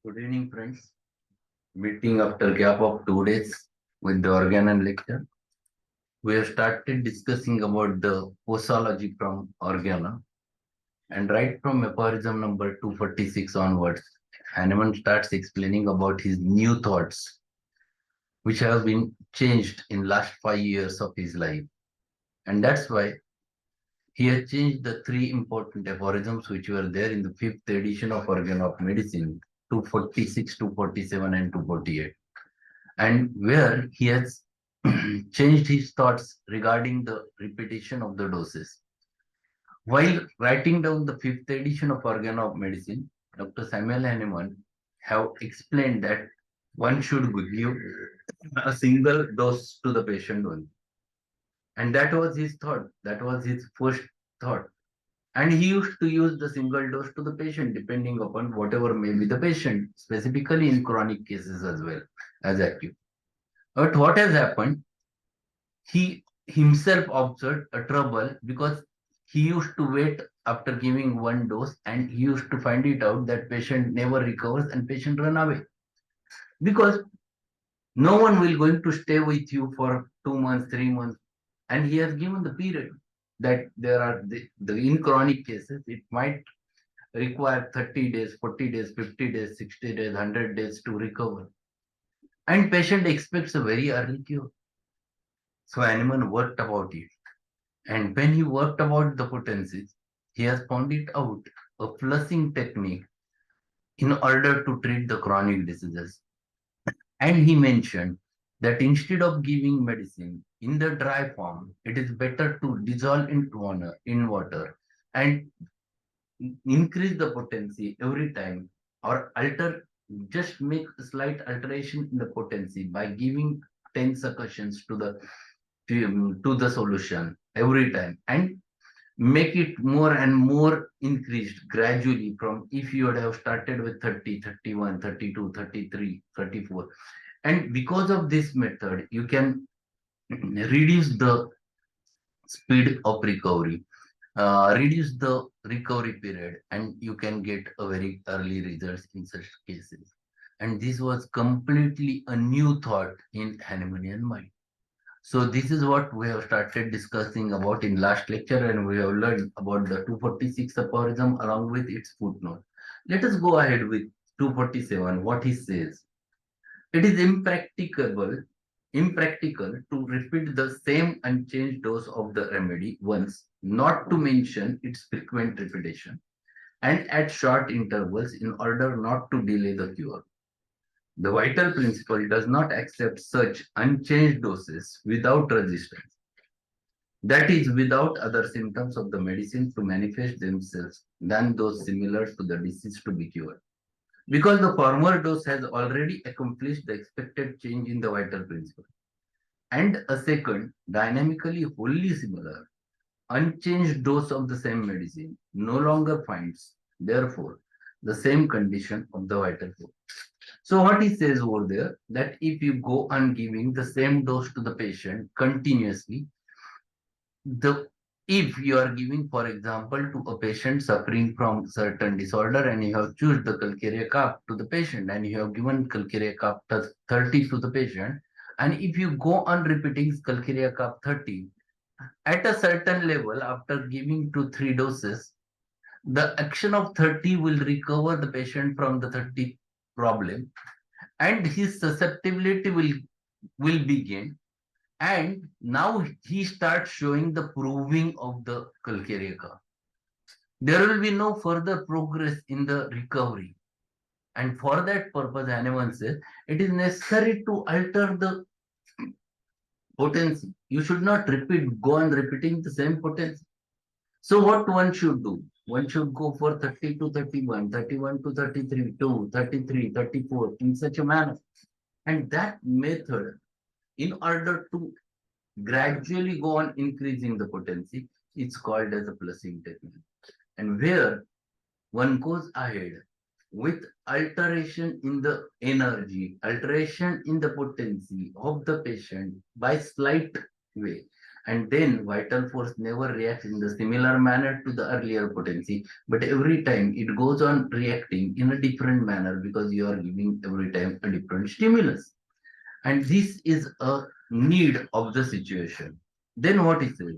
Good evening, friends. Meeting after gap of 2 days with the Organon lecture. We have started discussing about the posology from Organon, and right from aphorism number 246 onwards, Hahnemann starts explaining about his new thoughts, which have been changed in last 5 years of his life. And that's why he has changed the three important aphorisms which were there in the fifth edition of Organ of Medicine, 246, 247, and 248. And where he has changed his thoughts regarding the repetition of the doses. While writing down the fifth edition of Organ of Medicine, Dr. Samuel Hahnemann have explained that one should give a single dose to the patient only. And that was his thought. That was his first thought. And he used to use the single dose to the patient, depending upon whatever may be the patient, specifically in chronic cases as well as acute. But what has happened, he himself observed a trouble because he used to wait after giving one dose and he used to find it out that patient never recovers and patient run away. Because no one will going to stay with you for 2 months, 3 months. And he has given the period that there are in chronic cases, it might require 30 days, 40 days, 50 days, 60 days, 100 days to recover. And patient expects a very early cure. So Hahnemann worked about it. And when he worked about the potencies, he has found it out, a flushing technique in order to treat the chronic diseases. And he mentioned that instead of giving medicine in the dry form, it is better to dissolve in water and increase the potency every time or just make a slight alteration in the potency by giving 10 succussions to the solution every time and make it more and more increased gradually from if you would have started with 30, 31, 32, 33, 34. And because of this method, you can reduce the speed of recovery, reduce the recovery period, and you can get a very early results in such cases. And this was completely a new thought in Hahnemannian mind. So this is what we have started discussing about in last lecture, and we have learned about the 246 aphorism along with its footnote. Let us go ahead with 247, what he says. It is impractical to repeat the same unchanged dose of the remedy once, not to mention its frequent repetition, and at short intervals in order not to delay the cure. The vital principle does not accept such unchanged doses without resistance. That is, without other symptoms of the medicine to manifest themselves than those similar to the disease to be cured. Because the former dose has already accomplished the expected change in the vital principle. And a second, dynamically wholly similar, unchanged dose of the same medicine no longer finds, therefore, the same condition of the vital force. So what he says over there, that if you go on giving the same dose to the patient continuously, if you are giving, for example, to a patient suffering from certain disorder and you have choose the calcarea cup to the patient and you have given calcarea cup 30 to the patient, and if you go on repeating calcarea cup 30, at a certain level, after giving 2-3 doses, the action of 30 will recover the patient from the 30 problem and his susceptibility will begin. And now he starts showing the proving of the Kalkereka. There will be no further progress in the recovery. And for that purpose, Hahnemann says, it is necessary to alter the potency. You should not go on repeating the same potency. So what one should do? One should go for 30 to 31, 31 to 33, 2, 33, 34, in such a manner. And that method, in order to gradually go on increasing the potency, it's called as a flushing technique. And where one goes ahead with alteration in the energy, alteration in the potency of the patient by slight way, And then vital force never reacts in the similar manner to the earlier potency, but every time it goes on reacting in a different manner because you are giving every time a different stimulus. And this is a need of the situation. Then what is it?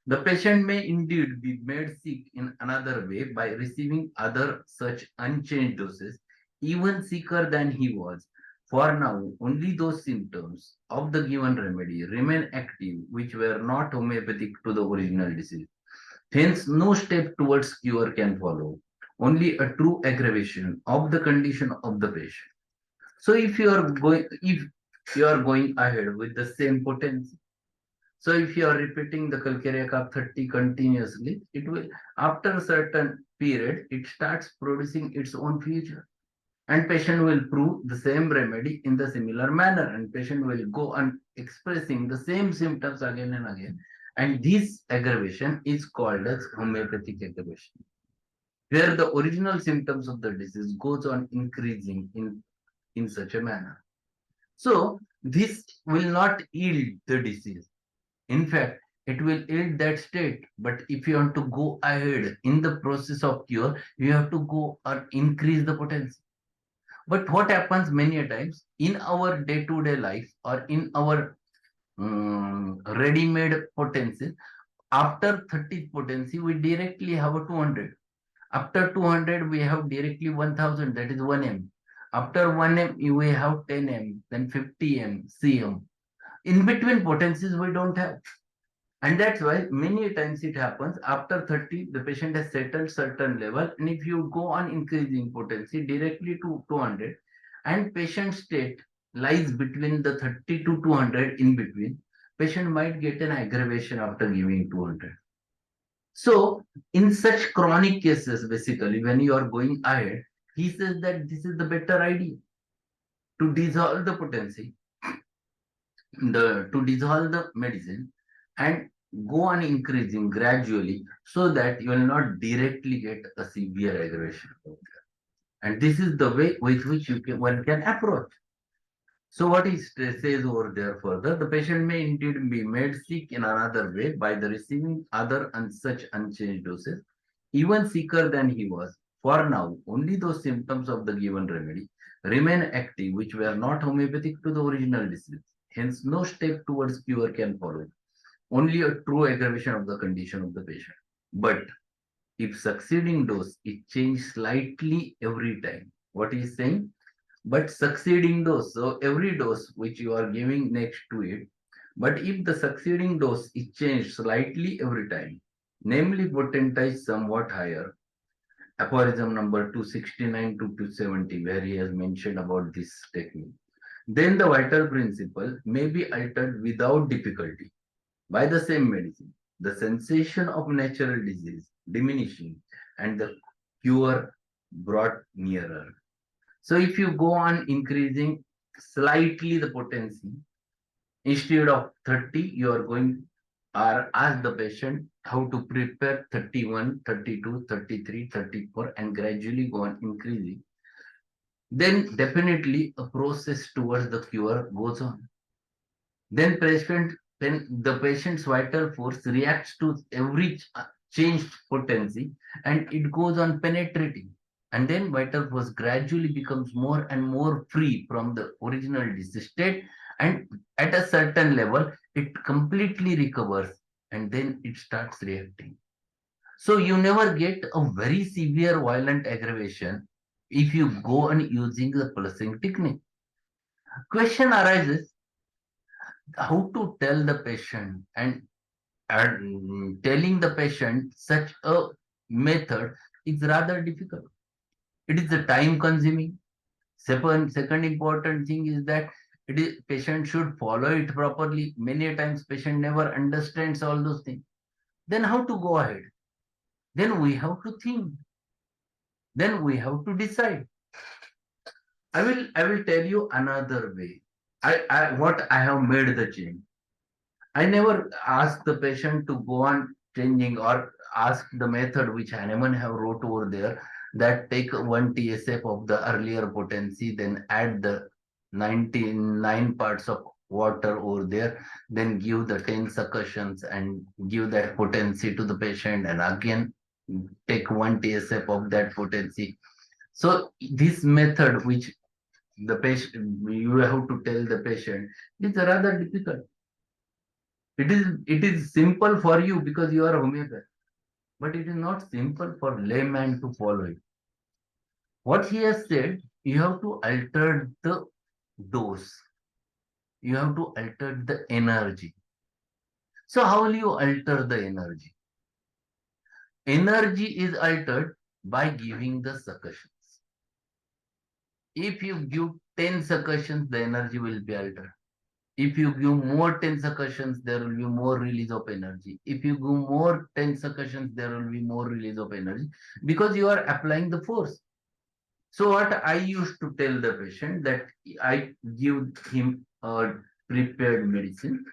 The patient may indeed be made sick in another way by receiving other such unchanged doses, even sicker than he was. For now, only those symptoms of the given remedy remain active which were not homeopathic to the original disease. Hence, no step towards cure can follow, only a true aggravation of the condition of the patient. So if you are going ahead with the same potency, so if you are repeating the Calcarea carb 30 continuously, it will, after a certain period, it starts producing its own future. And patient will prove the same remedy in the similar manner, and patient will go on expressing the same symptoms again and again. And this aggravation is called as homeopathic aggravation, where the original symptoms of the disease goes on increasing in such a manner. So this will not yield the disease. In fact, it will aid that state. But if you want to go ahead in the process of cure, you have to go or increase the potency. But what happens many a times in our day-to-day life or in our ready-made potency, after 30 potency, we directly have a 200. After 200, we have directly 1000, that is 1 M. After 1 M, we have 10 M, then 50 M, CM. In between potencies, we don't have. And that's why many times it happens after 30, the patient has settled certain level. And if you go on increasing potency directly to 200, and patient state lies between the 30 to 200 in between, patient might get an aggravation after giving 200. So in such chronic cases, basically, when you are going ahead, he says that this is the better idea to dissolve the potency, to dissolve the medicine and go on increasing gradually so that you will not directly get a severe aggravation. And this is the way with which one can approach. So what he says over there further, the patient may indeed be made sick in another way by the receiving other and such unchanged doses, even sicker than he was. For now, only those symptoms of the given remedy remain active which were not homeopathic to the original disease. Hence, no step towards cure can follow. Only a true aggravation of the condition of the patient. But if succeeding dose is changed slightly every time, what he is saying? But succeeding dose, so every dose which you are giving next to it, but if the succeeding dose is changed slightly every time, namely potentized somewhat higher, aphorism number 269 to 270, where he has mentioned about this technique, then the vital principle may be altered without difficulty by the same medicine, the sensation of natural disease diminishing and the cure brought nearer. So if you go on increasing slightly the potency, instead of 30, you are going or ask the patient how to prepare 31, 32, 33, 34, and gradually go on increasing. Then definitely a process towards the cure goes on. Then the patient's vital force reacts to every changed potency and it goes on penetrating. And then vital force gradually becomes more and more free from the original disease state. And at a certain level, it completely recovers and then it starts reacting. So you never get a very severe violent aggravation if you go on using the pulsing technique. Question arises, how to tell the patient and telling the patient such a method is rather difficult. It is a time consuming. Second important thing is that it is patient should follow it properly. Many times patient never understands all those things. Then how to go ahead? Then we have to think. Then we have to decide. I will tell you another way. What I have made the change. I never ask the patient to go on changing or ask the method which Hahnemann have wrote over there, that take 1 TSF of the earlier potency, then add the 99 parts of water over there, then give the 10 succussions and give that potency to the patient, and again take 1 tsf of that potency. So this method which the patient, you have to tell the patient, is rather difficult. It is simple for you because you are a homeopath, but it is not simple for layman to follow it. What he has said, you have to alter the dose, you have to alter the energy. So how will you alter the energy? Energy is altered by giving the succussions. If you give 10 succussions, the energy will be altered. If you give more 10 succussions, there will be more release of energy. If you give more 10 succussions, there will be more release of energy because you are applying the force. So what I used to tell the patient, that I give him a prepared medicine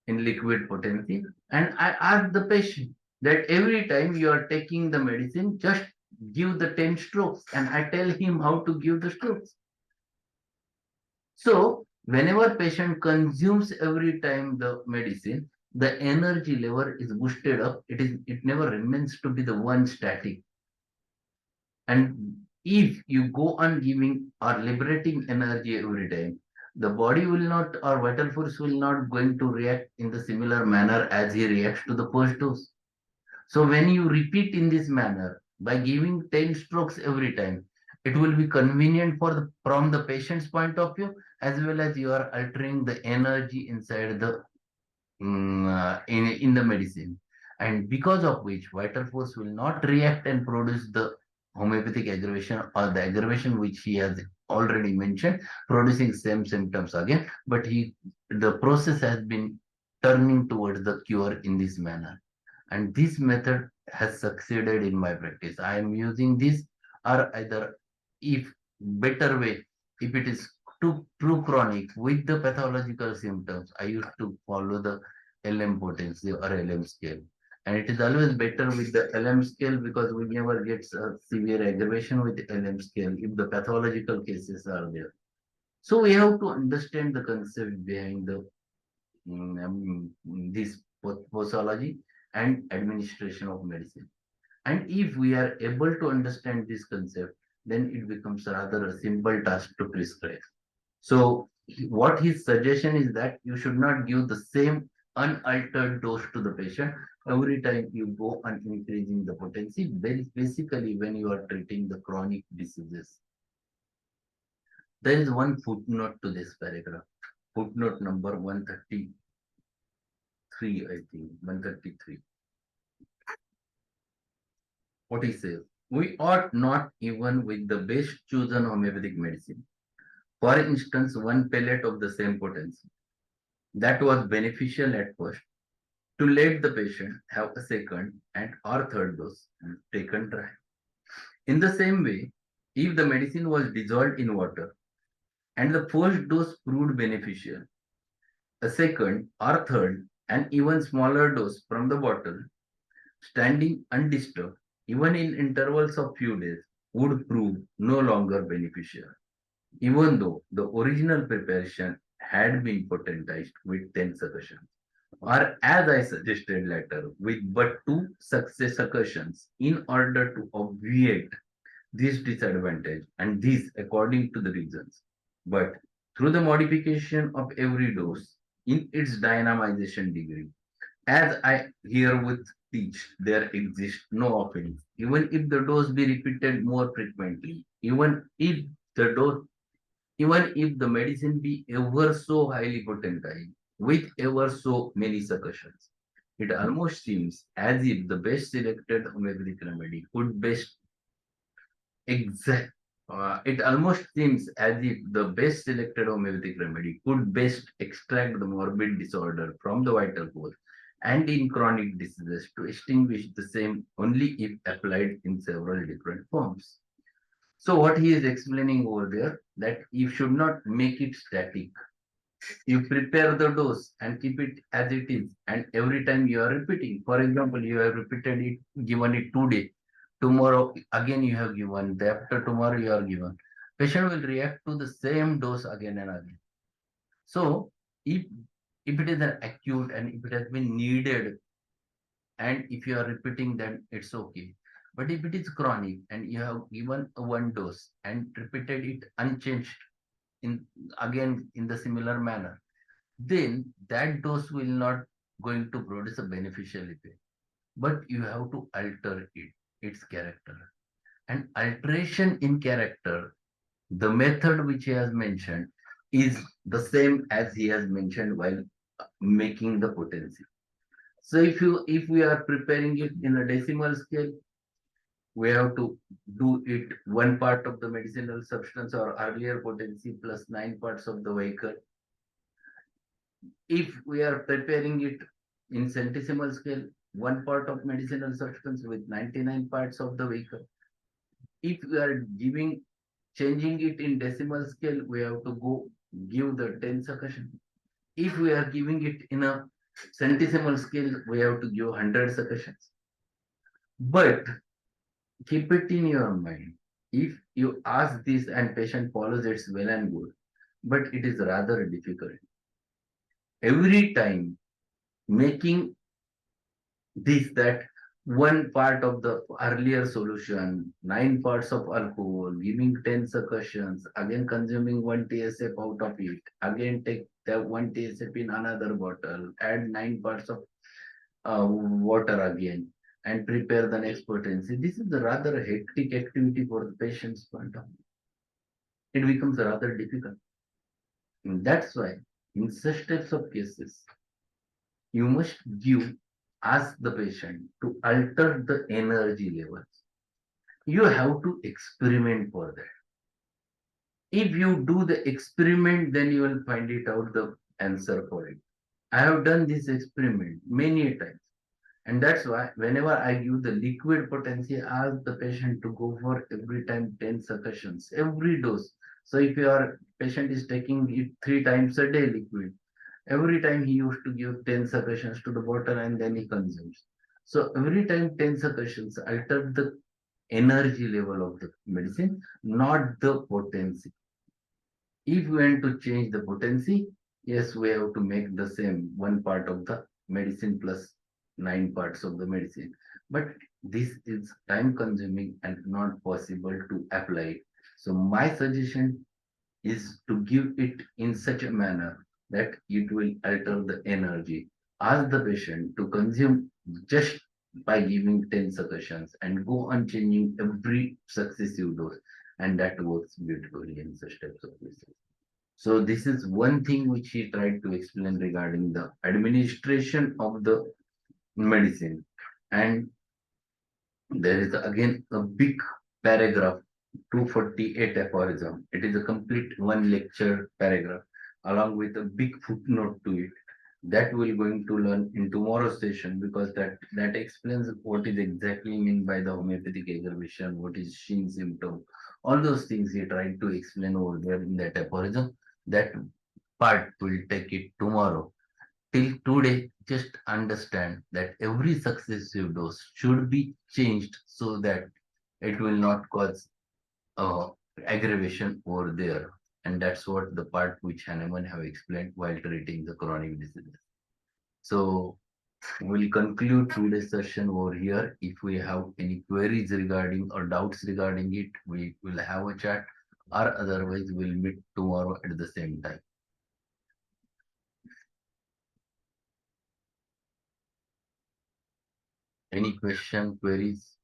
in liquid potency, and I ask the patient that every time you are taking the medicine, just give the 10 strokes, and I tell him how to give the strokes. So whenever patient consumes every time the medicine, the energy level is boosted up. It never remains to be the one static. And if you go on giving or liberating energy every time, the body will not, or vital force will not going to react in the similar manner as he reacts to the first dose. So when you repeat in this manner by giving 10 strokes every time, it will be convenient from the patient's point of view, as well as you are altering the energy inside the in the medicine, and because of which vital force will not react and produce the homeopathic aggravation, or the aggravation which he has already mentioned, producing same symptoms again, but the process has been turning towards the cure in this manner. And this method has succeeded in my practice. I am using this, or either, if better way, if it is true chronic with the pathological symptoms, I used to follow the LM potency or LM scale. And it is always better with the LM scale because we never get a severe aggravation with the LM scale if the pathological cases are there. So we have to understand the concept behind this posology and administration of medicine. And if we are able to understand this concept, then it becomes rather a simple task to prescribe. So what his suggestion is that you should not give the same unaltered dose to the patient every time you go on increasing the potency, basically when you are treating the chronic diseases. There is one footnote to this paragraph, footnote number 133, I think, 133. What he says, we ought not, even with the best chosen homeopathic medicine, for instance, one pellet of the same potency that was beneficial at first, to let the patient have a second and or third dose taken dry. In the same way, if the medicine was dissolved in water and the first dose proved beneficial, a second or third and even smaller dose from the bottle, standing undisturbed, even in intervals of few days, would prove no longer beneficial, even though the original preparation had been potentized with 10 succussions, or as I suggested later, with but 2 success succussions, in order to obviate this disadvantage, and this according to the reasons. But through the modification of every dose in its dynamization degree, as I herewith teach, there exists no offense, even if the dose be repeated more frequently, even if the medicine be ever so highly potentized, with ever so many succussions. It almost seems as if the best selected homeopathic remedy could best exact. It almost seems as if the best selected homeopathic remedy could best extract the morbid disorder from the vital force, and in chronic diseases to extinguish the same only if applied in several different forms. So what he is explaining over there, that you should not make it static. You prepare the dose and keep it as it is, and every time you are repeating. For example, you have repeated it, given it today. Tomorrow again you have given. Day after tomorrow you are given. Patient will react to the same dose again and again. So If if it is an acute and if it has been needed, and if you are repeating, then it's okay. But if it is chronic and you have given a one dose and repeated it unchanged in again in the similar manner, then that dose will not going to produce a beneficial effect. But you have to alter its character. And alteration in character, the method which he has mentioned is the same as he has mentioned while making the potency. So if we are preparing it in a decimal scale, we have to do it one part of the medicinal substance or earlier potency plus 9 parts of the vehicle. If we are preparing it in centesimal scale, one part of medicinal substance with 99 parts of the vehicle. If we are changing it in decimal scale, we have to go give the 10 succussion. If we are giving it in a centesimal scale, we have to give 100 succussions. But keep it in your mind. If you ask this and patient follows, it's well and good. But it is rather difficult. Every time making this that one part of the earlier solution, 9 parts of alcohol, giving 10 succussions, again consuming 1 TSF out of it, again take the 1 TSF in another bottle, add 9 parts of water again, and prepare the next potency. This is a rather hectic activity for the patient's point of view. It becomes rather difficult. And that's why in such types of cases, you must ask the patient to alter the energy levels. You have to experiment for that. If you do the experiment, then you will find it out the answer for it. I have done this experiment many times. And that's why whenever I give the liquid potency, I ask the patient to go for every time 10 succussions, every dose. So if your patient is taking it 3 times a day liquid, every time he used to give 10 succussions to the bottle and then he consumes. So every time 10 succussions alter the energy level of the medicine, not the potency. If we want to change the potency, yes, we have to make the same one part of the medicine plus 9 parts of the medicine. But this is time consuming and not possible to apply. So my suggestion is to give it in such a manner that it will alter the energy. Ask the patient to consume just by giving 10 succussions and go on changing every successive dose. And that works beautifully in such types of cases. So this is one thing which he tried to explain regarding the administration of the medicine. And there is again a big paragraph, 248 aphorism. It is a complete one lecture paragraph along with a big footnote to it. That we're going to learn in tomorrow's session because that explains what is exactly meant by the homeopathic aggravation, what is Shin symptom, all those things he tried to explain over there in that aphorism. That part will take it tomorrow. Till today, just understand that every successive dose should be changed so that it will not cause aggravation over there. And that's what the part which Hahnemann have explained while treating the chronic diseases. So we'll conclude today's session over here. If we have any queries regarding or doubts regarding it, we will have a chat, or otherwise we'll meet tomorrow at the same time. Any question, queries?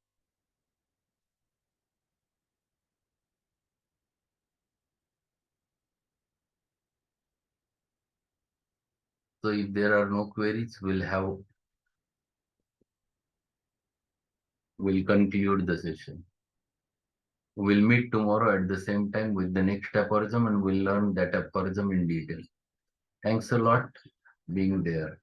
So if there are no queries, we'll conclude the session. We'll meet tomorrow at the same time with the next aphorism and we'll learn that aphorism in detail. Thanks a lot being there.